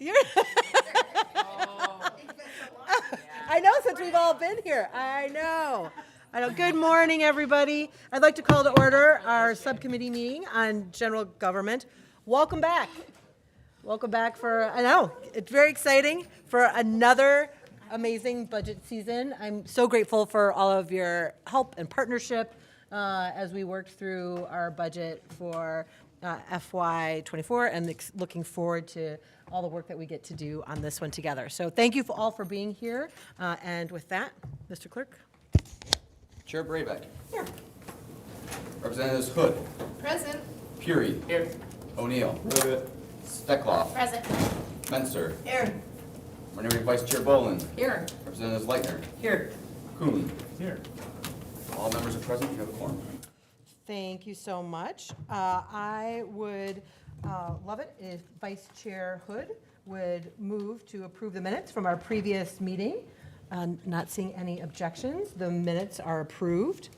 You're I know, since we've all been here. I know. Good morning, everybody. I'd like to call to order our subcommittee meeting on general government. Welcome back. Welcome back I know, it's very exciting for another amazing budget season. I'm so grateful for all of your help and partnership as we worked through our budget for FY24 and looking forward to all the work that we get to do on this one together. So thank you all for being here. And with that, Mr. Clerk. Chair Braybeck. Here. Representatives Hood. Present. Puri. Here. O'Neill. Steckloff. Present. Menser. Here. Minority Vice Chair Boland. Here. Representatives Leitner. Here. Kuhn. Here. All members are present. You have a quorum. Thank you so much. I would love it if Vice Chair Hood would move to approve the minutes from our previous meeting. Not seeing any objections, the minutes are approved.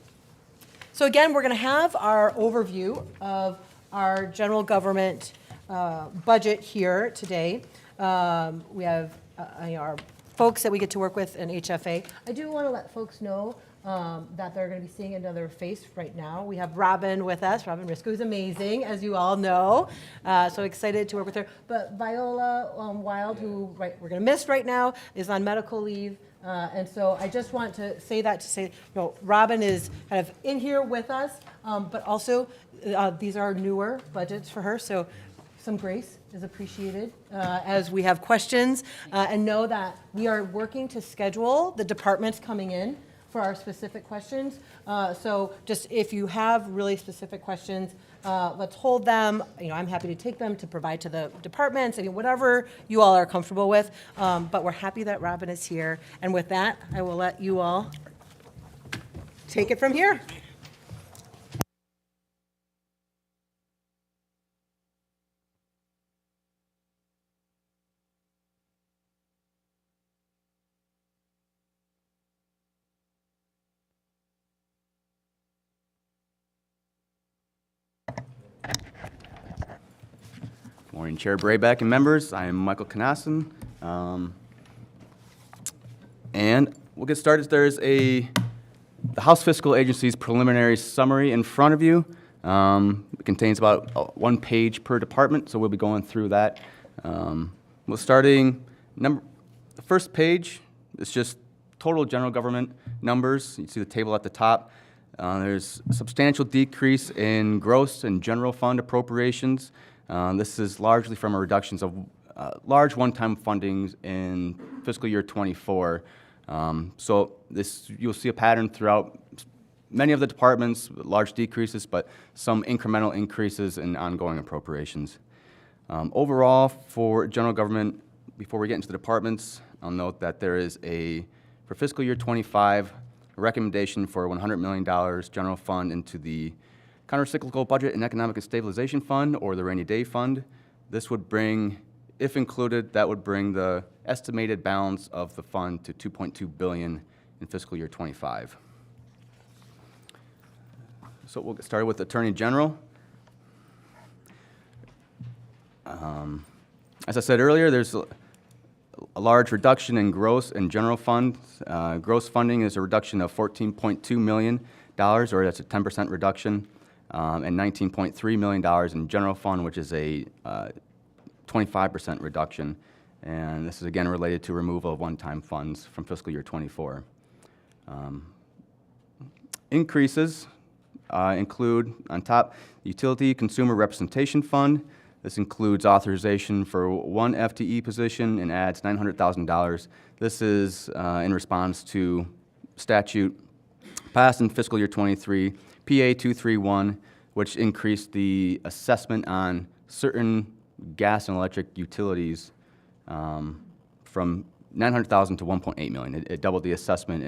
So again, we're going to have our overview of our general government budget here today. We have our folks that we get to work with in HFA. I do want to let folks know that they're going to be seeing another face right now. We have Robin with us. Robin Risco, who's amazing, as you all know. So excited to work with her. But Viola Wild, who we're going to miss right now, is on medical leave. And so I just want to say that to say, Robin is kind of in here with us, but also these are newer budgets for her. So some grace is appreciated as we have questions, and know that we are working to schedule the departments coming in for our specific questions. So just if you have really specific questions, let's hold them. I'm happy to take them to provide to the departments, whatever you all are comfortable with. But we're happy that Robin is here. And with that, I will let you all take it from here. Morning, Chair Braybeck and members. I am Michael Knassen. And we'll get started. There's the House Fiscal Agency's preliminary summary in front of you. It contains about 1 page per department, so we'll be going through that. The first page is just total general government numbers. You see the table at the top. There's a substantial decrease in gross and general fund appropriations. This is largely from a reductions of large one-time fundings in fiscal year 24. So you'll see a pattern throughout many of the departments, large decreases, but some incremental increases in ongoing appropriations. Overall, for general government, before we get into the departments, I'll note that there is for fiscal year 25, a recommendation for $100 million general fund into the Countercyclical Budget and Economic Stabilization Fund, or the Rainy Day Fund. This would bring, if included, that would bring the estimated balance of the fund to $2.2 billion in fiscal year 25. So we'll get started with the Attorney General. As I said earlier, there's a large reduction in gross and general funds. Gross funding is a reduction of $14.2 million, or that's a 10% reduction. And $19.3 million in general fund, which is a 25% reduction. And this is again related to removal of one-time funds from fiscal year 24. Increases include, on top, Utility Consumer Representation Fund. This includes authorization for 1 FTE position and adds $900,000. This is in response to statute passed in fiscal year 23, PA 231, which increased the assessment on certain gas and electric utilities from $900,000 to $1.8 million. It doubled the assessment,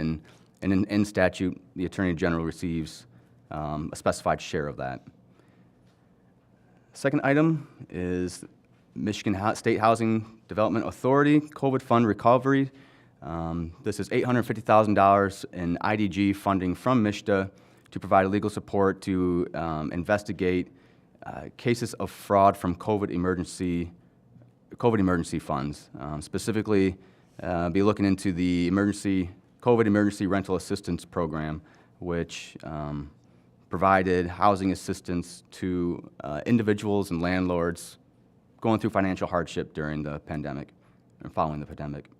and in statute, the Attorney General receives a specified share of that. Second item is Michigan State Housing Development Authority COVID Fund Recovery. This is $850,000 in IDG funding from MSHDA to provide legal support to investigate cases of fraud from COVID emergency COVID emergency funds. Specifically, be looking into the COVID emergency rental assistance program, which provided housing assistance to individuals and landlords going through financial hardship during the pandemic and following the pandemic.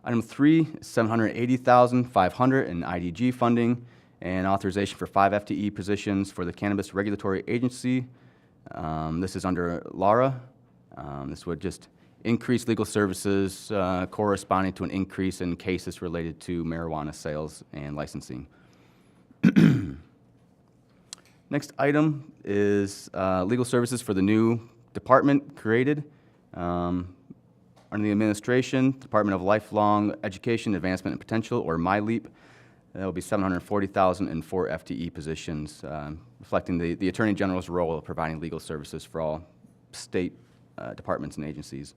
Item 3, $780,500 in IDG funding and authorization for 5 FTE positions for the Cannabis Regulatory Agency. This is under Laura. This would just increase legal services corresponding to an increase in cases related to marijuana sales and licensing. Next item is legal services for the new department created under the administration, Department of Lifelong Education, Advancement, and Potential, or MyLeap. That will be $740,000 in 4 FTE positions, reflecting the Attorney General's role of providing legal services for all state departments and agencies.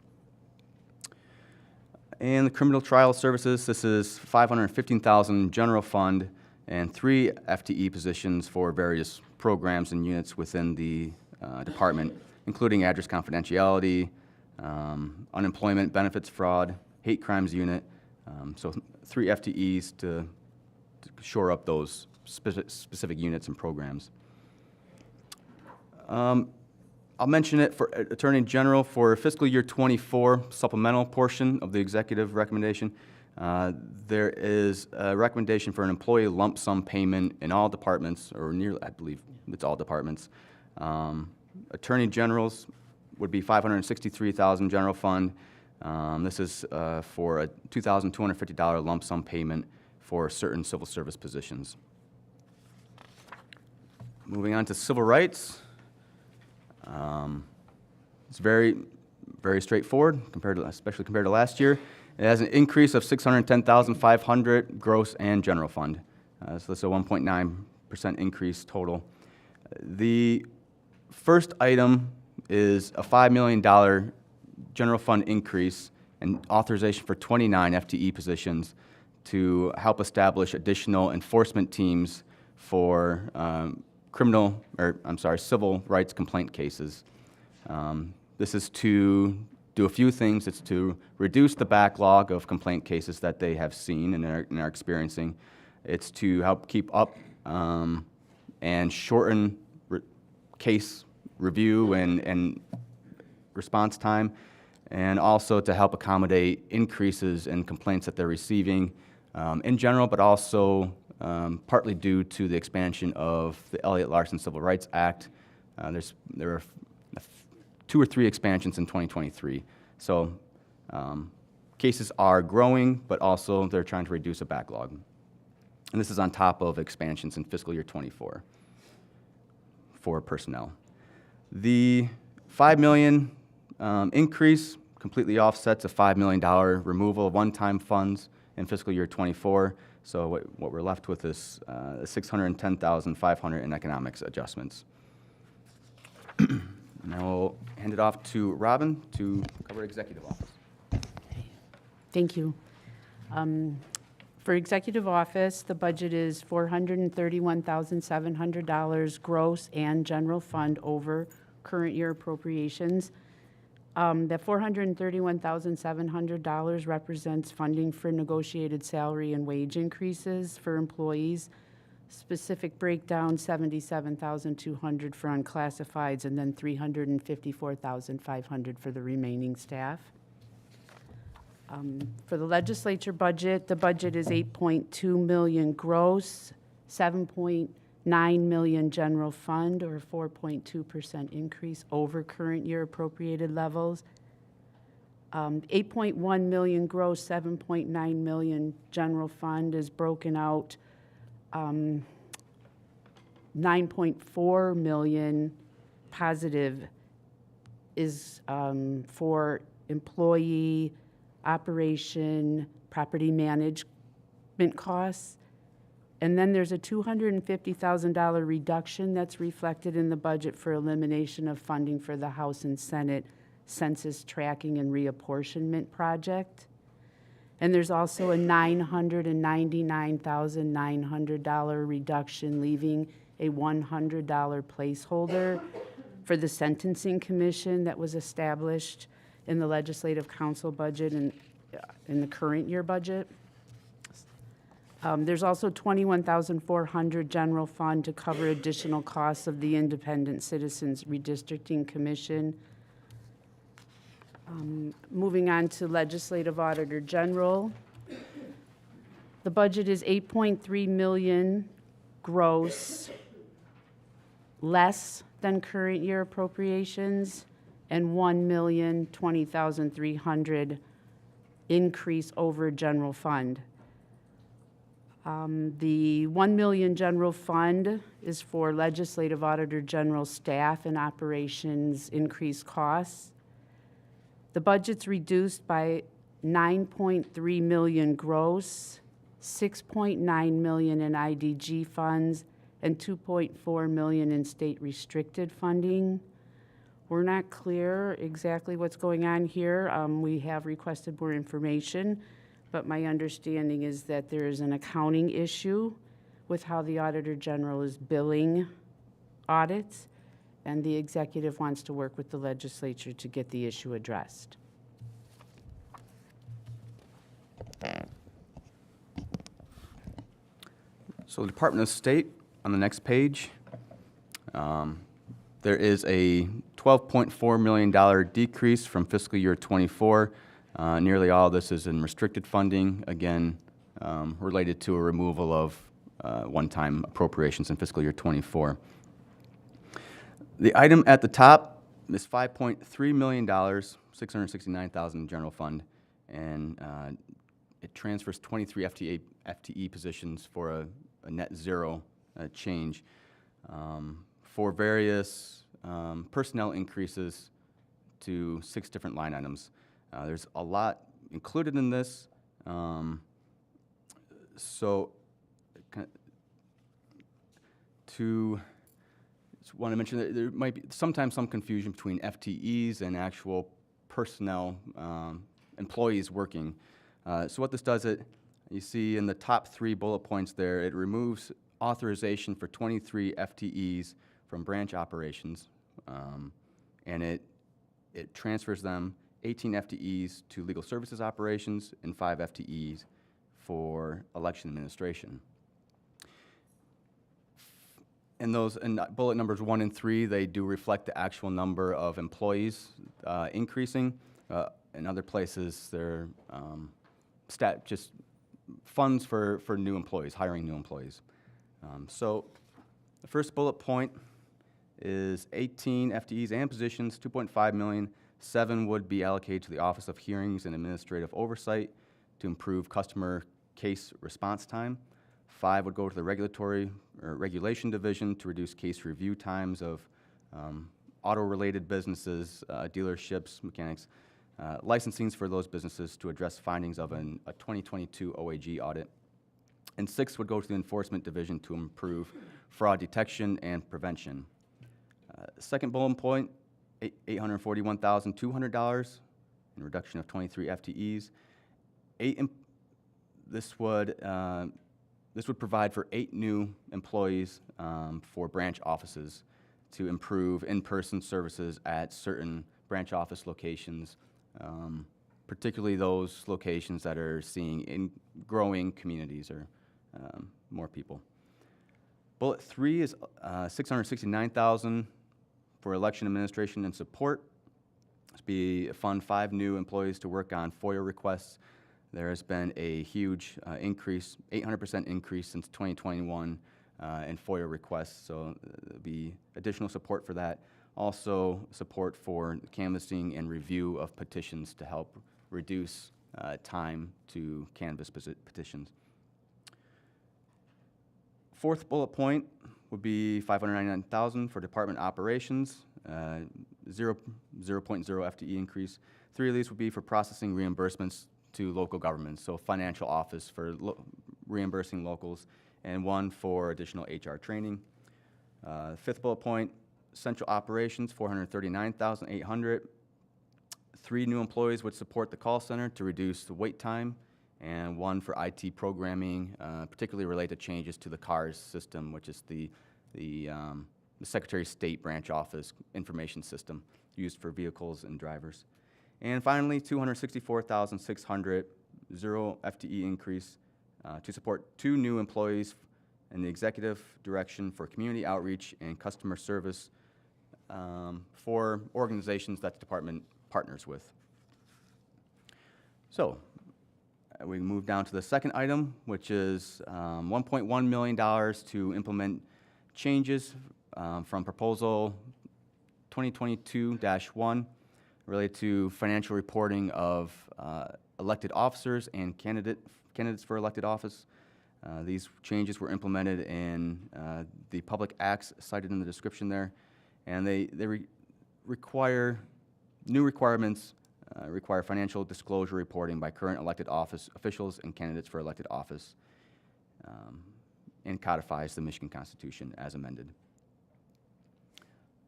And the criminal trial services, this is $515,000 general fund and 3 FTE positions for various programs and units within the department, including address confidentiality, unemployment benefits fraud, hate crimes unit. So 3 FTEs to shore up those specific units and programs. I'll mention it for Attorney General for fiscal year 24 supplemental portion of the executive recommendation. There is a recommendation for an employee lump sum payment in all departments, or nearly, I believe it's all departments. Attorney General's would be $563,000 general fund. This is for a $2,250 lump sum payment for certain civil service positions. Moving on to civil rights. It's very straightforward, especially compared to last year. It has an increase of $610,500 gross and general fund. So that's a 1.9% increase total. The first item is a $5 million general fund increase and authorization for 29 FTE positions to help establish additional enforcement teams for civil rights complaint cases. This is to do a few things. It's to reduce the backlog of complaint cases that they have seen and are experiencing. It's to help keep up and shorten case review and response time, and also to help accommodate increases in complaints that they're receiving in general, but also partly due to the expansion of the Elliott Larson Civil Rights Act. There are 2 or 3 expansions in 2023. So cases are growing, but also they're trying to reduce a backlog. And this is on top of expansions in fiscal year 24 for personnel. The $5 million increase completely offsets a $5 million removal of one-time funds in fiscal year 24. So what we're left with is $610,500 in economics adjustments. Now we'll hand it off to Robin to cover executive office. Thank you. For executive office, the budget is $431,700 gross and general fund over current year appropriations. That $431,700 represents funding for negotiated salary and wage increases for employees. Specific breakdown, $77,200 for unclassifieds, and then $354,500 for the remaining staff. For the legislature budget, the budget is $8.2 million gross, $7.9 million general fund, or a 4.2% increase over current year appropriated levels. 8.1 million gross, 7.9 million general fund is broken out. 9.4 million positive is for employee operation, property management costs. And then there's a $250,000 reduction that's reflected in the budget for elimination of funding for the House and Senate census tracking and reapportionment project. And there's also a $999,900 reduction, leaving a $100 placeholder for the Sentencing Commission that was established in the Legislative Council budget and in the current year budget. There's also $21,400 general fund to cover additional costs of the Independent Citizens Redistricting Commission. Moving on to Legislative Auditor General. The budget is $8.3 million gross, less than current year appropriations, and $1,020,300 increase over general fund. The $1 million general fund is for Legislative Auditor General staff and operations increased costs. The budget's reduced by $9.3 million gross, $6.9 million in IDG funds, and $2.4 million in state restricted funding. We're not clear exactly what's going on here. We have requested more information, but my understanding is that there is an accounting issue with how the Auditor General is billing audits, and the executive wants to work with the legislature to get the issue addressed. So the Department of State, on the next page, there is a $12.4 million decrease from fiscal year '24. Nearly all of this is in restricted funding, again, related to a removal of one-time appropriations in fiscal year '24. The item at the top is $5.3 million, $669,000 in general fund, and it transfers 23 FTE positions for a net zero change for various personnel increases to 6 different line items. There's a lot included in this, so just want to mention that there might be sometimes some confusion between FTEs and actual personnel employees working. So what this does, you see in the top 3 bullet points there, it removes authorization for 23 FTEs from branch operations, and it transfers them 18 FTEs to legal services operations and 5 FTEs for election administration. And those, in bullet numbers 1 and 3, they do reflect the actual number of employees increasing. In other places, they're just funds for new employees, hiring new employees. So the first bullet point is 18 FTEs and positions, $2.5 million. 7 would be allocated to the Office of Hearings and Administrative Oversight to improve customer case response time. 5 would go to the Regulatory or Regulation Division to reduce case review times of auto-related businesses, dealerships, mechanics, licensings for those businesses to address findings of a 2022 OAG audit. And 6 would go to the Enforcement Division to improve fraud detection and prevention. Second bullet point, $841,200 in reduction of 23 FTEs. This would provide for 8 new employees for branch offices to improve in-person services at certain branch office locations, particularly those locations that are seeing growing communities or more people. Bullet 3 is $669,000 for election administration and support. This would be fund 5 new employees to work on FOIA requests. There has been a huge increase, 800% increase since 2021 in FOIA requests, so there'll be additional support for that. Also, support for canvassing and review of petitions to help reduce time to canvass petitions. Fourth bullet point would be $599,000 for department operations, 0.0 FTE increase. 3 of these would be for processing reimbursements to local governments, so financial office for reimbursing locals, and 1 for additional HR training. 5th bullet point, central operations, $439,800. 3 new employees would support the call center to reduce the wait time, and 1 for IT programming, particularly related to changes to the CARS system, which is the the Secretary of State branch office information system used for vehicles and drivers. And finally, $264,600, 0 FTE increase to support 2 new employees in the executive direction for community outreach and customer service for organizations that the department partners with. So we move down to the second item, which is $1.1 million to implement changes from proposal 2022-1 related to financial reporting of elected officers and candidates for elected office. These changes were implemented in the public acts cited in the description there, and they require new requirements. Require financial disclosure reporting by current elected office officials and candidates for elected office, and codifies the Michigan Constitution as amended.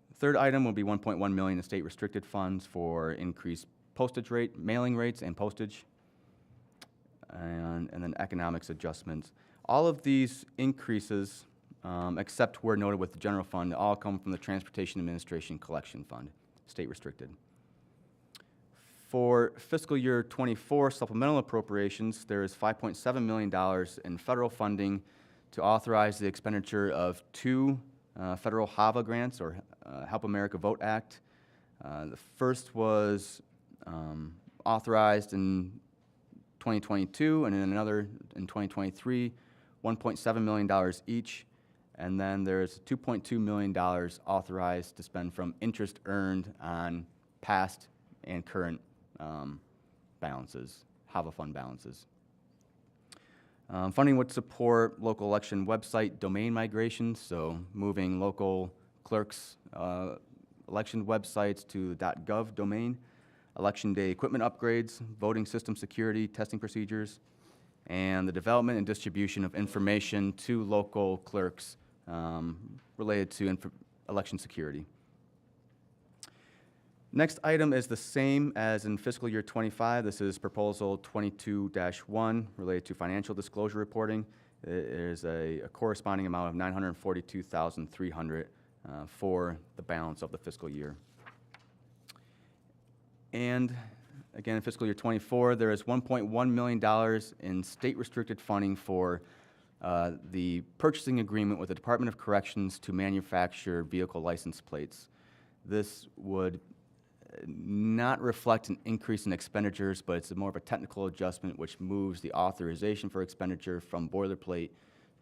The third item will be $1.1 million in state restricted funds for increased postage rate, mailing rates, and postage, and then economics adjustments. All of these increases, except where noted with the general fund, all come from the Transportation Administration Collection Fund, state restricted. For fiscal year 24 supplemental appropriations, there is $5.7 million in federal funding to authorize the expenditure of 2 federal HAVA grants, or Help America Vote Act. The first was authorized in 2022, and then another in 2023, $1.7 million each. And then there's $2.2 million authorized to spend from interest earned on past and current balances, HAVA fund balances. Funding would support local election website domain migrations, so moving local clerks' election websites to the .gov domain, election day equipment upgrades, voting system security, testing procedures, and the development and distribution of information to local clerks related to election security. Next item is the same as in fiscal year 25. This is proposal 22-1 related to financial disclosure reporting. There's a corresponding amount of $942,300 for the balance of the fiscal year. And again, in fiscal year 24, there is $1.1 million in state restricted funding for the purchasing agreement with the Department of Corrections to manufacture vehicle license plates. This would not reflect an increase in expenditures, but it's more of a technical adjustment which moves the authorization for expenditure from boilerplate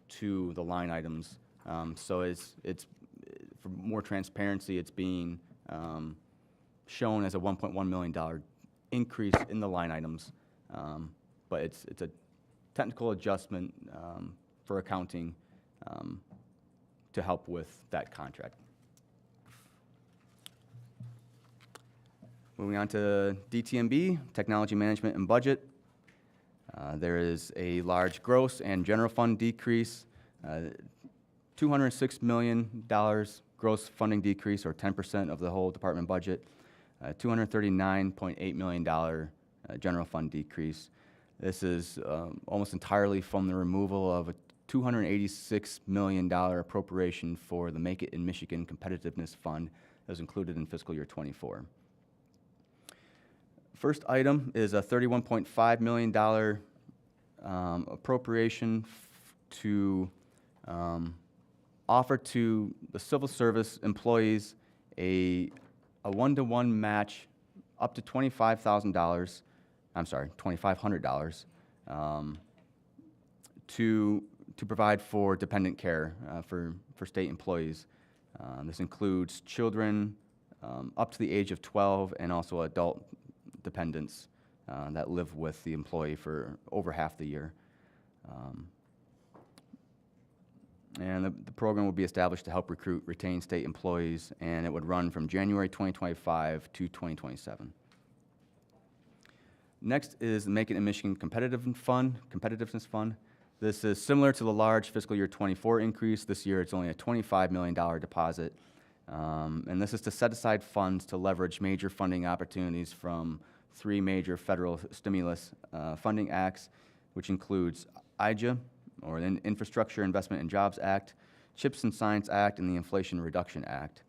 to the line items. So it's for more transparency, it's being shown as a $1.1 million increase in the line items, but it's a technical adjustment for accounting to help with that contract. Moving on to DTMB, Technology Management and Budget. There is a large gross and general fund decrease, $206 million gross funding decrease, or 10% of the whole department budget, $239.8 million general fund decrease. This is almost entirely from the removal of a $286 million appropriation for the Make It in Michigan Competitiveness Fund that was included in fiscal year 24. First item is a $31.5 million appropriation to offer to the civil service employees a one-to-one match up to $25,000, I'm sorry, $2,500 to provide for dependent care for state employees. This includes children up to the age of 12 and also adult dependents that live with the employee for over half the year. And the program will be established to help recruit, retain state employees, and it would run from January 2025 to 2027. Next is the Make It in Michigan Competitiveness Fund. This is similar to the large fiscal year 24 increase. This year it's only a $25 million deposit. And this is to set aside funds to leverage major funding opportunities from 3 major federal stimulus funding acts, which includes IJA, or the Infrastructure Investment and Jobs Act, CHIPS and Science Act and the Inflation Reduction Act.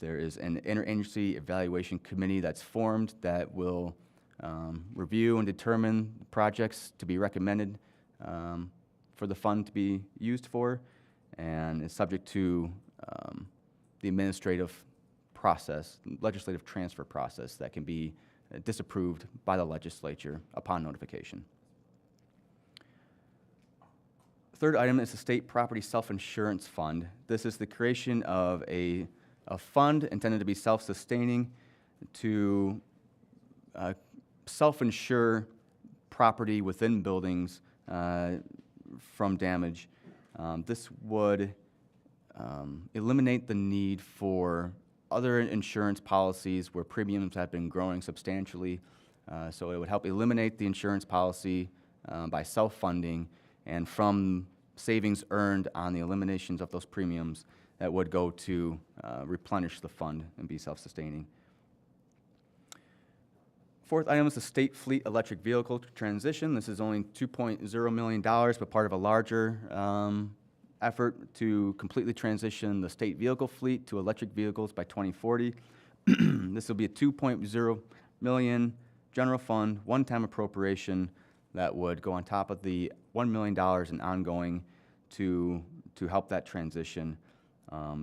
There is an interagency evaluation committee that's formed that will review and determine projects to be recommended for the fund to be used for, and is subject to the administrative process, legislative transfer process that can be disapproved by the legislature upon notification. Third item is the State Property Self-Insurance Fund. This is the creation of a fund intended to be self-sustaining to self-insure property within buildings from damage. This would eliminate the need for other insurance policies where premiums have been growing substantially. So it would help eliminate the insurance policy by self-funding, and from savings earned on the eliminations of those premiums, that would go to replenish the fund and be self-sustaining. Fourth item is the state fleet electric vehicle transition. This is only $2.0 million, but part of a larger effort to completely transition the state vehicle fleet to electric vehicles by 2040. This will be a $2.0 million general fund, one-time appropriation that would go on top of the $1 million in ongoing to help that transition.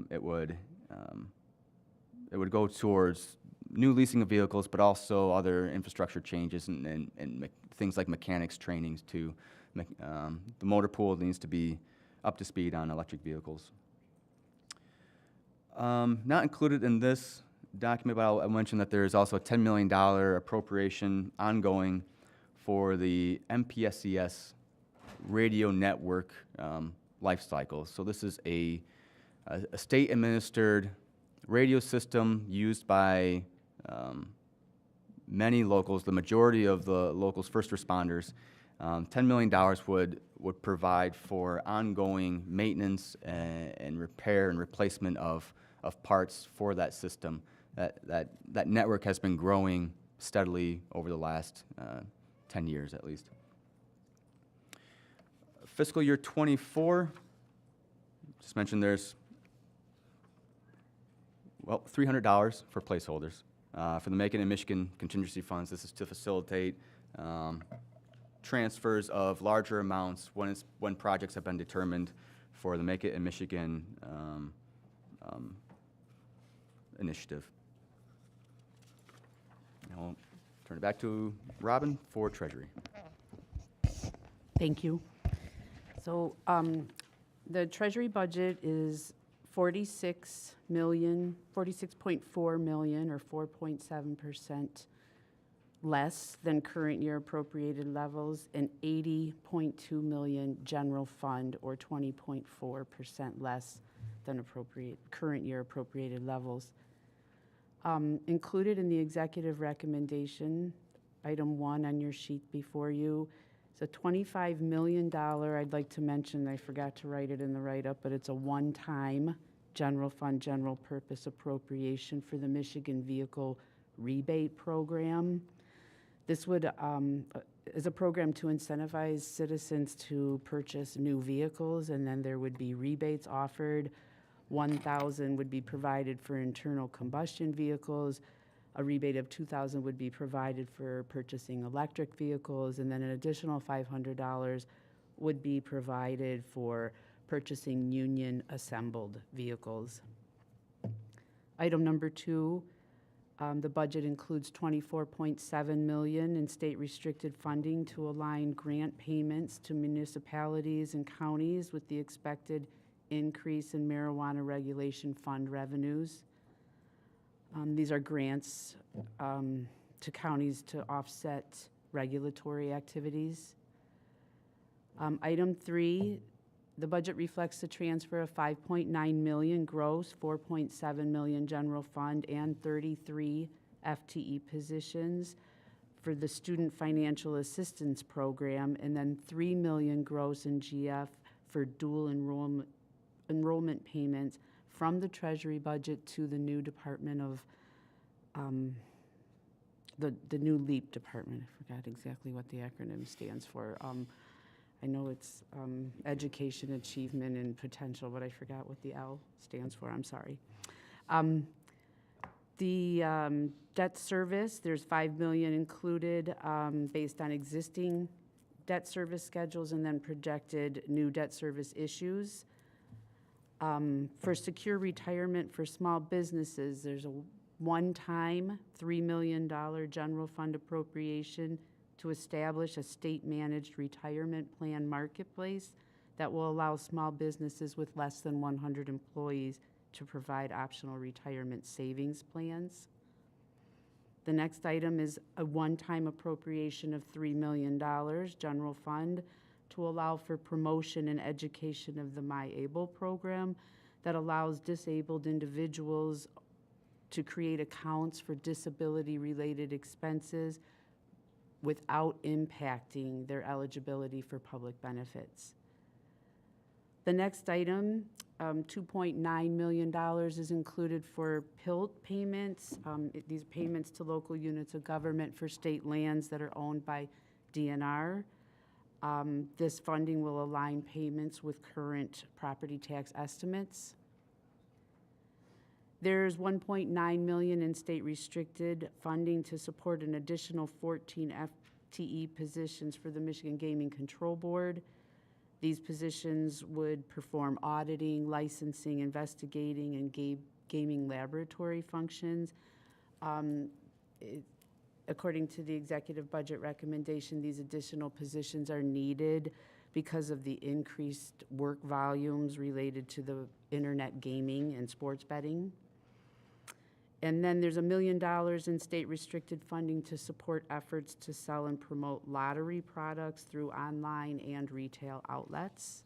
It would go towards new leasing of vehicles, but also other infrastructure changes and things like mechanics trainings too. The motor pool needs to be up to speed on electric vehicles. Not included in this document, but I'll mention that there is also a $10 million appropriation ongoing for the MPSCS radio network life cycle. So this is a state-administered radio system used by many locals, the majority of the locals' first responders. $10 million would provide for ongoing maintenance and repair and replacement of parts for that system. That network has been growing steadily over the last 10 years at least. Fiscal year 24, just mentioned there's, well, $300 for placeholders. For the Make It in Michigan contingency funds, this is to facilitate transfers of larger amounts when projects have been determined for the Make It in Michigan initiative. I'll turn it back to Robin for Treasury. Thank you. So the Treasury budget is $46.4 million, or 4.7% less than current year appropriated levels, and $80.2 million general fund, or 20.4% less than current year appropriated levels. Included in the executive recommendation, item 1 on your sheet before you, is a $25 million, I'd like to mention, I forgot to write it in the write-up, but it's a one-time general fund, general purpose appropriation for the Michigan Vehicle Rebate Program. This would, is a program to incentivize citizens to purchase new vehicles, and then there would be rebates offered. $1,000 would be provided for internal combustion vehicles. A rebate of $2,000 would be provided for purchasing electric vehicles, and then an additional $500 would be provided for purchasing union assembled vehicles. Item number 2, the budget includes $24.7 million in state restricted funding to align grant payments to municipalities and counties with the expected increase in marijuana regulation fund revenues. These are grants to counties to offset regulatory activities. Item 3, the budget reflects the transfer of $5.9 million gross, $4.7 million general fund, and 33 FTE positions for the Student Financial Assistance Program, and then $3 million gross in GF for dual enrollment payments from the Treasury budget to the new Department of, the new LEAP department. I forgot exactly what the acronym stands for. I know it's education, achievement, and potential, but I forgot what the L stands for, I'm sorry. The debt service, there's 5 million included based on existing debt service schedules and then projected new debt service issues. For secure retirement for small businesses, there's a one-time $3 million general fund appropriation to establish a state-managed retirement plan marketplace that will allow small businesses with less than 100 employees to provide optional retirement savings plans. The next item is a one-time appropriation of $3 million, general fund, to allow for promotion and education of the MyAble program that allows disabled individuals to create accounts for disability-related expenses without impacting their eligibility for public benefits. The next item, $2.9 million is included for PILT payments. These payments to local units of government for state lands that are owned by DNR. This funding will align payments with current property tax estimates. There's $1.9 million in state restricted funding to support an additional 14 FTE positions for the Michigan Gaming Control Board. These positions would perform auditing, licensing, investigating, and gaming laboratory functions. According to the executive budget recommendation, these additional positions are needed because of the increased work volumes related to the internet gaming and sports betting. And then there's $1 million in state restricted funding to support efforts to sell and promote lottery products through online and retail outlets.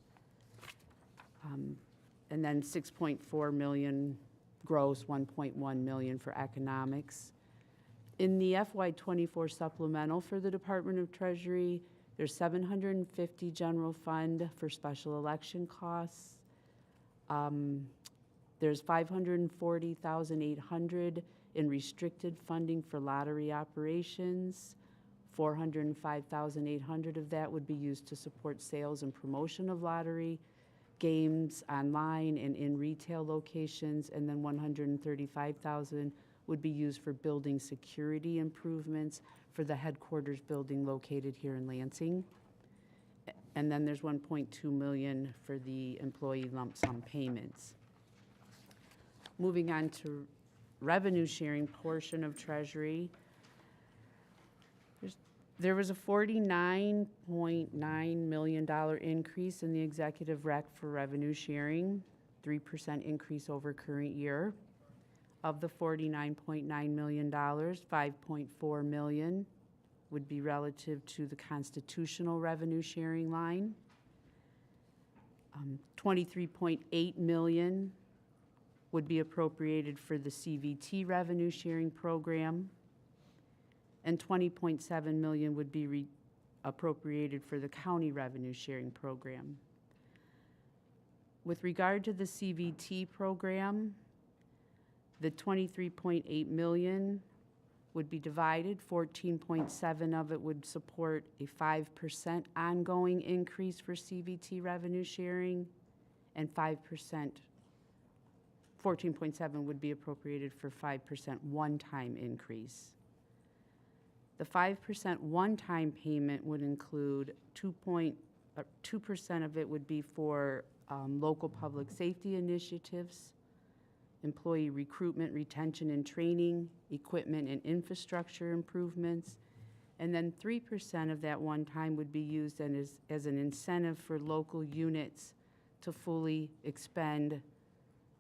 And then $6.4 million gross, $1.1 million for economics. In the FY24 supplemental for the Department of Treasury, there's $750 general fund for special election costs. There's $540,800 in restricted funding for lottery operations. $405,800 of that would be used to support sales and promotion of lottery games online and in retail locations, and then $135,000 would be used for building security improvements for the headquarters building located here in Lansing. And then there's $1.2 million for the employee lump sum payments. Moving on to revenue sharing portion of Treasury. There was a $49.9 million increase in the executive rec for revenue sharing, 3% increase over current year. Of the $49.9 million, $5.4 million would be relative to the constitutional revenue sharing line. $23.8 million would be appropriated for the CVT revenue sharing program, and $20.7 million would be appropriated for the county revenue sharing program. With regard to the CVT program, the $23.8 million would be divided. 14.7 of it would support a 5% ongoing increase for CVT revenue sharing, and 14.7 would be appropriated for 5% one-time increase. The 5% one-time payment would include 2% of it would be for local public safety initiatives, employee recruitment, retention, and training, equipment and infrastructure improvements, and then 3% of that one time would be used as an incentive for local units to fully expend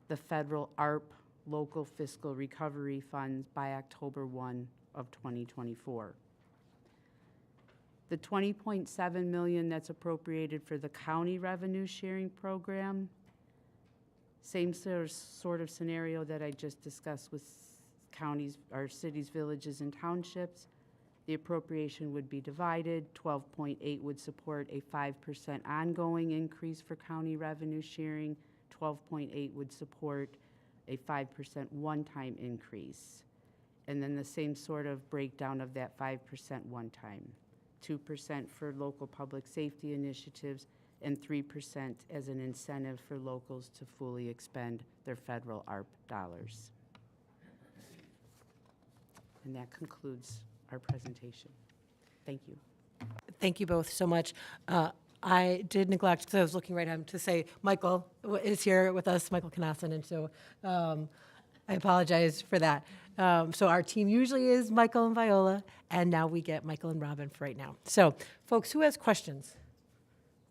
the federal ARP local fiscal recovery funds by October 1 of 2024. The $20.7 million that's appropriated for the county revenue sharing program, same sort of scenario that I just discussed with counties, or cities, villages, and townships. The appropriation would be divided. 12.8 would support a 5% ongoing increase for county revenue sharing. 12.8 would support a 5% one-time increase. And then the same sort of breakdown of that 5% one-time. 2% for local public safety initiatives, and 3% as an incentive for locals to fully expend their federal ARP dollars. And that concludes our presentation. Thank you. Thank you both so much. I did neglect, because I was looking right at him, to say Michael is here with us, Michael Knassen, and so I apologize for that. So our team usually is Michael and Viola, and now we get Michael and Robin for right now. So, folks, who has questions?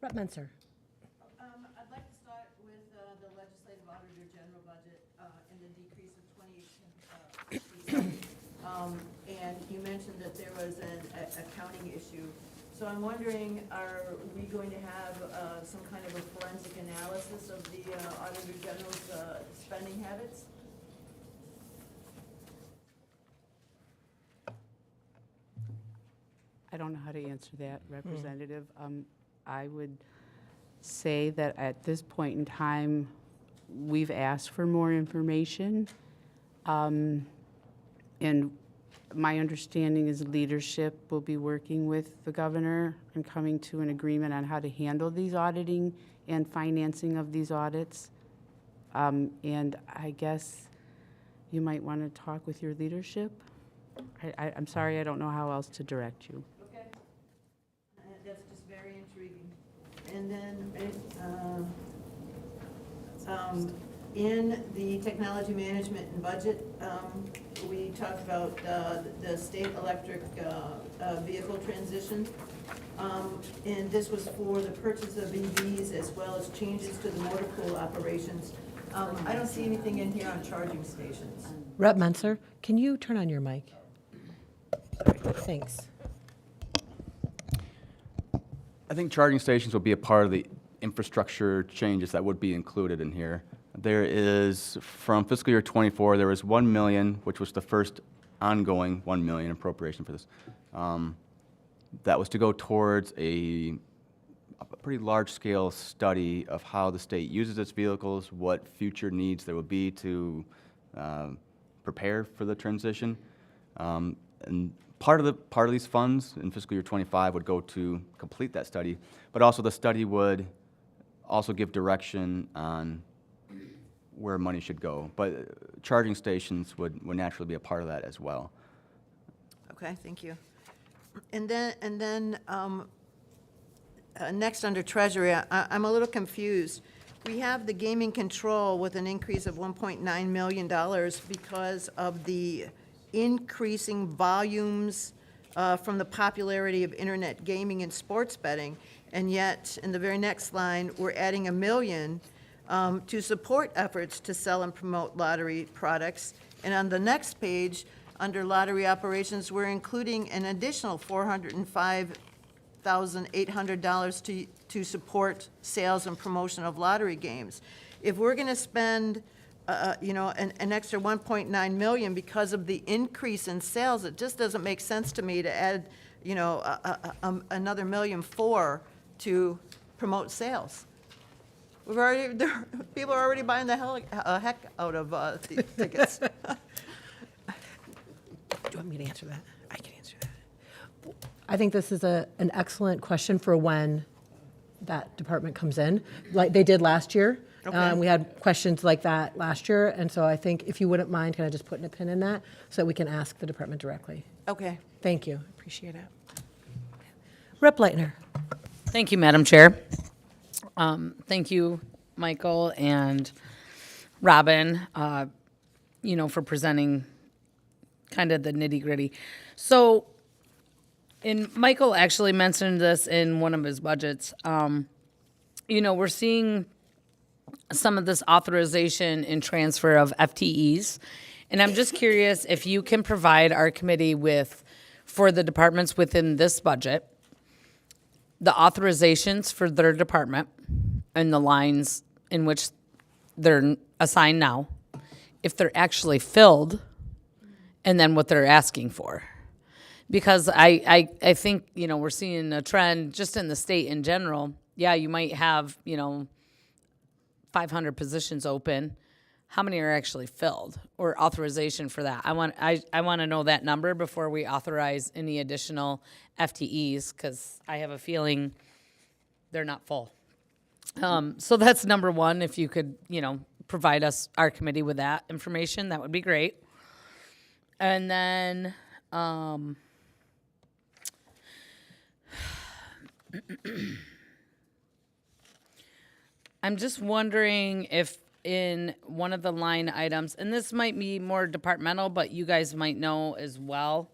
Rep. Menser. I'd like to start with the legislative auditor general budget and the decrease of 28%. And you mentioned that there was an accounting issue. So I'm wondering, are we going to have some kind of a forensic analysis of the auditor general's spending habits? I don't know how to answer that, Representative. I would say that at this point in time, we've asked for more information. And my understanding is leadership will be working with the governor and coming to an agreement on how to handle these auditing and financing of these audits. And I guess you might want to talk with your leadership. I'm sorry, I don't know how else to direct you. Okay. That's just very intriguing. And then in the technology management and budget, we talked about the state electric vehicle transition. And this was for the purchase of EVs as well as changes to the motor pool operations. I don't see anything in here on charging stations. Rep. Menser, can you turn on your mic? Thanks. I think charging stations will be a part of the infrastructure changes that would be included in here. There is, from fiscal year '24, there was 1 million, which was the first ongoing 1 million appropriation for this. That was to go towards a pretty large-scale study of how the state uses its vehicles, what future needs there would be to prepare for the transition. And part of these funds in fiscal year '25 would go to complete that study, but also the study would also give direction on where money should go. But charging stations would naturally be a part of that as well. Okay, thank you. And then next under Treasury, I'm a little confused. We have the gaming control with an increase of $1.9 million because of the increasing volumes from the popularity of internet gaming and sports betting. And yet, in the very next line, we're adding $1 million to support efforts to sell and promote lottery products. And on the next page, under lottery operations, we're including an additional $405,800 to support sales and promotion of lottery games. If we're going to spend, an extra 1.9 million because of the increase in sales, it just doesn't make sense to me to add, another $1.4 million to promote sales. People are already buying the heck out of the tickets. Do you want me to answer that? I can answer that. I think this is an excellent question for when that department comes in, like they did last year. Okay. We had questions like that last year, and so I think if you wouldn't mind, kind of just putting a pin in that so that we can ask the department directly. Okay. Thank you. Appreciate it. Rep. Leitner. Thank you, Madam Chair. Thank you, Michael and Robin, for presenting kind of the nitty-gritty. So, Michael actually mentioned this in one of his budgets. We're seeing some of this authorization and transfer of FTEs, and I'm just curious if you can provide our committee for the departments within this budget, the authorizations for their department and the lines in which they're assigned now, if they're actually filled, and then what they're asking for. Because I think, we're seeing a trend just in the state in general. Yeah, you might have, 500 positions open. how many are actually filled or authorization for that? I want to know that number before we authorize any additional FTEs, because I have a feeling they're not full. So that's number one. If you could, provide us, our committee, with that information, that would be great. And then, I'm just wondering if in one of the line items, and this might be more departmental, but you guys might know as well,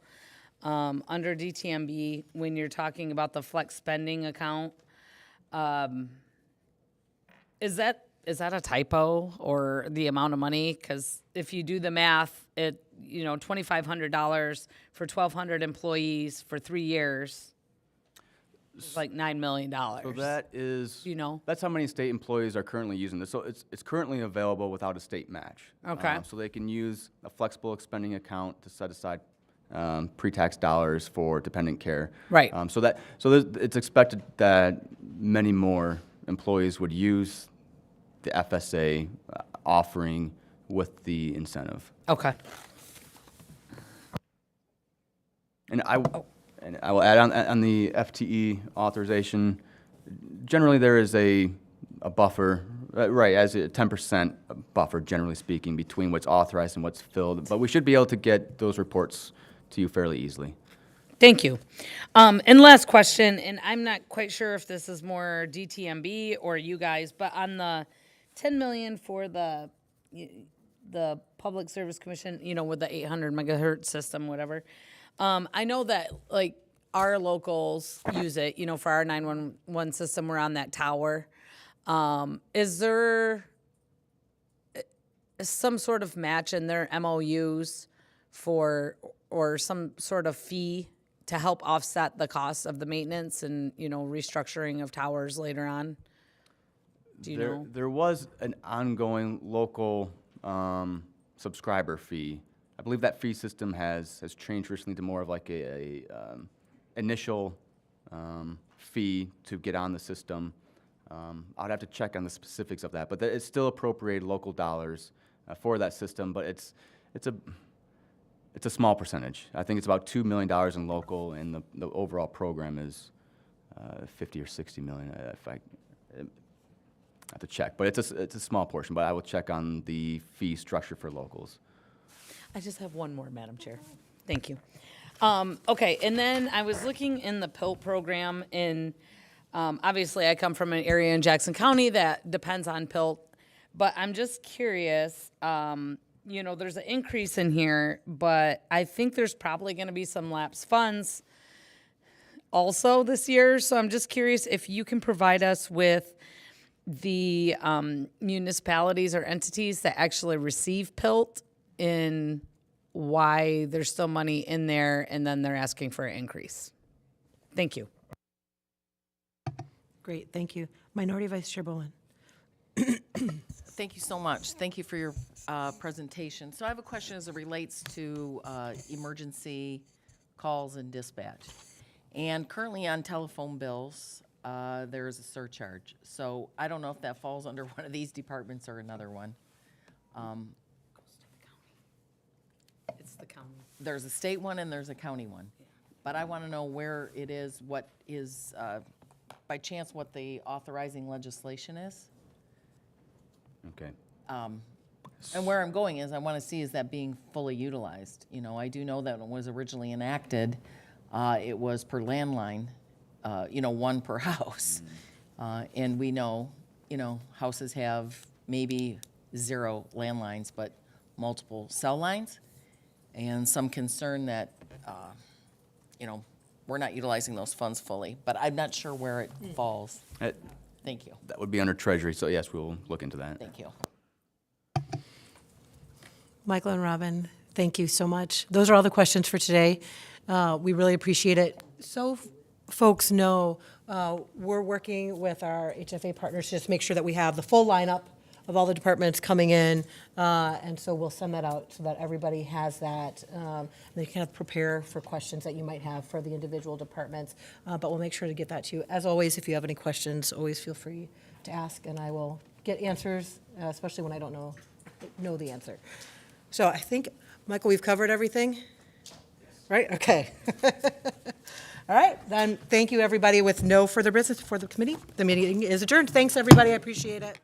under DTMB, when you're talking about the flex spending account, is that a typo or the amount of money? Because if you do the math, $2,500 for 1,200 employees for 3 years is like $9 million. So that is, You that's how many state employees are currently using this. So it's currently available without a state match. Okay. So they can use a flexible expending account to set aside pre-tax dollars for dependent care. Right. It's expected that many more employees would use the FSA offering with the incentive. Okay. And I will add on the FTE authorization. Generally, there is a buffer, right, as a 10% buffer, generally speaking, between what's authorized and what's filled. But we should be able to get those reports to you fairly easily. Thank you. And last question, and I'm not quite sure if this is more DTMB or you guys, but on the 10 million for the Public Service Commission, with the 800 megahertz system, whatever. I know that like our locals use it, for our 911 system. We're on that tower. Is there some sort of match in their MOUs or some sort of fee to help offset the cost of the maintenance and, restructuring of towers later on? Do you know? There was an ongoing local subscriber fee. I believe that fee system has changed recently to more of like a initial fee to get on the system. I'd have to check on the specifics of that, but it's still appropriated local dollars for that system. But it's a small percentage. I think it's about $2 million in local, and the overall program is 50 or 60 million. I have to check, but it's a small portion. But I will check on the fee structure for locals. I just have one more, Madam Chair. Thank you. Okay, and then I was looking in the PILT program, and obviously I come from an area in Jackson County that depends on PILT, but I'm just curious, there's an increase in here, but I think there's probably going to be some lapsed funds also this year, so I'm just curious if you can provide us with the municipalities or entities that actually receive PILT in why there's still money in there and then they're asking for an increase. Thank you. Great, thank you. Minority Vice Chair Bowen. Thank you so much. Thank you for your presentation. So I have a question as it relates to emergency calls and dispatch. And currently on telephone bills, there is a surcharge. So I don't know if that falls under one of these departments or another one. It's the county. There's a state one and there's a county one. But I want to know where it is, what is, by chance, what the authorizing legislation is. Okay. And where I'm going is I want to see is that being fully utilized. I do know that when it was originally enacted, it was per landline, one per house. And we know, houses have maybe 0 landlines, but multiple cell lines. And some concern that, we're not utilizing those funds fully, but I'm not sure where it falls. Thank you. That would be under Treasury, so yes, we'll look into that. Thank you. Michael and Robin, thank you so much. Those are all the questions for today. We really appreciate it. So folks know, we're working with our HFA partners to just make sure that we have the full lineup of all the departments coming in, and so we'll send that out so that everybody has that. They kind of prepare for questions that you might have for the individual departments, but we'll make sure to get that to you. As always, if you have any questions, always feel free to ask, and I will get answers, especially when I don't know know the answer. So I think, Michael, we've covered everything? Right, okay. All right, then, thank you, everybody. With no further business before the committee, the meeting is adjourned. Thanks, everybody, I appreciate it.